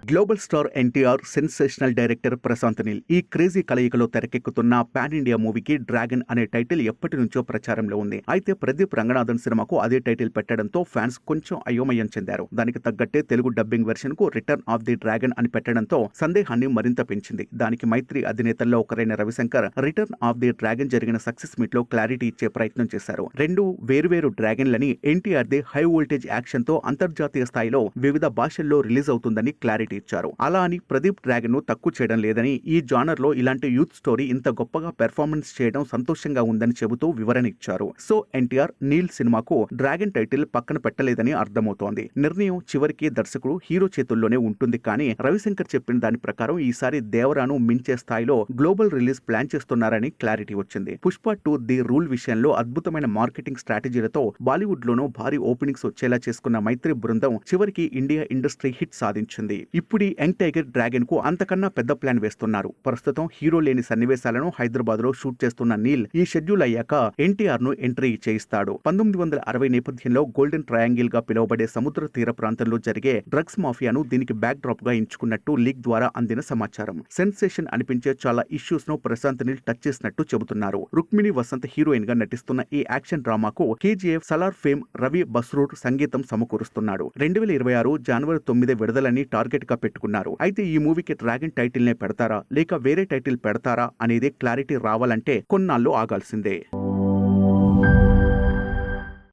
Global star NTR, sensational director Prashanth Neel ఈ crazy కలయికలో తెరకెక్కుతున్న పాన్ ఇండియా మూవీకి డ్రాగన్ అనే టైటిల్ ఎప్పటి నుంచో ప్రచారంలో ఉంది. అయితే ప్రదీప్ రంగనాథన్ సినిమాకు అదే టైటిల్ పెట్టడంతో ఫ్యాన్స్ కొంచెం అయోమయం చెందారు. దానికి తగ్గట్టే తెలుగు డబ్బింగ్ వెర్షన్ కు రిటర్న్ ఆఫ్ ది డ్రాగన్ అని పెట్టడంతో సందేహాన్ని మరింత పెంచింది. దానికి మైత్రి అధినేతల్లో ఒకరైన Ravishankar return of the dragon జరిగిన సక్సెస్ మీట్ లో క్లారిటీ ఇచ్చే ప్రయత్నం చేశారు. రెండు వేరువేరు డ్రాగన్లని NTR the high voltage action తో అంతర్జాతీయ స్థాయిలో వివిధ భాషల్లో రిలీజ్ అవుతుందని క్లారిటీ ఇచ్చారు. అలా అని ప్రదీప్ డ్రాగన్ ను తక్కువ చేయడం లేదని, ఈ జానర్ లో ఇలాంటి యూత్ స్టోరీ ఇంత గొప్పగా పెర్ఫార్మెన్స్ చేయడం సంతోషంగా ఉందని చెబుతూ వివరణ ఇచ్చారు. సో ఎన్టీఆర్, నీల్ సినిమాకు డ్రాగన్ టైటిల్ పక్కన పెట్టలేదని అర్థమవుతోంది. నిర్ణయం చివరికి దర్శకుడు హీరో చేతుల్లోనే ఉంటుంది. కానీ రవిశంకర్ చెప్పిన దాని ప్రకారం ఈసారి దేవరాను మించే స్థాయిలో గ్లోబల్ రిలీజ్ ప్లాన్ చేస్తున్నారని క్లారిటీ వచ్చింది. పుష్ప 2 ది రూల్ విషయంలో అద్భుతమైన మార్కెటింగ్ స్ట్రాటజీలతో బాలీవుడ్ లోనూ భారీ ఓపెనింగ్స్ వచ్చేలా చేసుకున్న మైత్రి బృందం చివరికి ఇండియా ఇండస్ట్రీ హిట్ సాధించింది. ఇప్పుడు యంగ్ టైగర్ డ్రాగన్ కు అంతకన్నా పెద్ద ప్లాన్ వేస్తున్నారు. ప్రస్తుతం హీరో లేని సన్నివేశాలను హైదరాబాద్ లో షూట్ చేస్తున్న నీల్ ఈ షెడ్యూల్ అయ్యాక ఎన్టీఆర్ ను ఎంట్రీ చేయిస్తాడు. 1960 నేపథ్యంలో గోల్డెన్ ట్రయాంగిల్ గా పిలువబడే సముద్ర తీర ప్రాంతంలో జరిగే డ్రగ్స్ మాఫియాను దీనికి బ్యాక్ డ్రాప్ గా ఎంచుకున్నట్టు లీక్ ద్వారా అందిన సమాచారం. సెన్సేషన్ అనిపించే చాలా ఇష్యూస్ ను ప్రశాంత్ నీల్ టచ్ చేసినట్టు చెబుతున్నారు. రుక్మిణి వసంత్ హీరోయిన్ గా నటిస్తున్న ఈ యాక్షన్ డ్రామాకు కేజీఎఫ్ సలార్ ఫేమ్ రవి బస్రూర్ సంగీతం సమకూరుస్తున్నాడు. 2026 జనవరి 9 విడుదలని టార్గెట్ గా పెట్టుకున్నారు. అయితే ఈ మూవీకి డ్రాగన్ టైటిల్ నే పెడతారా లేక వేరే టైటిల్ పెడతారా అనేది క్లారిటీ రావాలంటే కొన్నాళ్ళు ఆగాల్సిందే.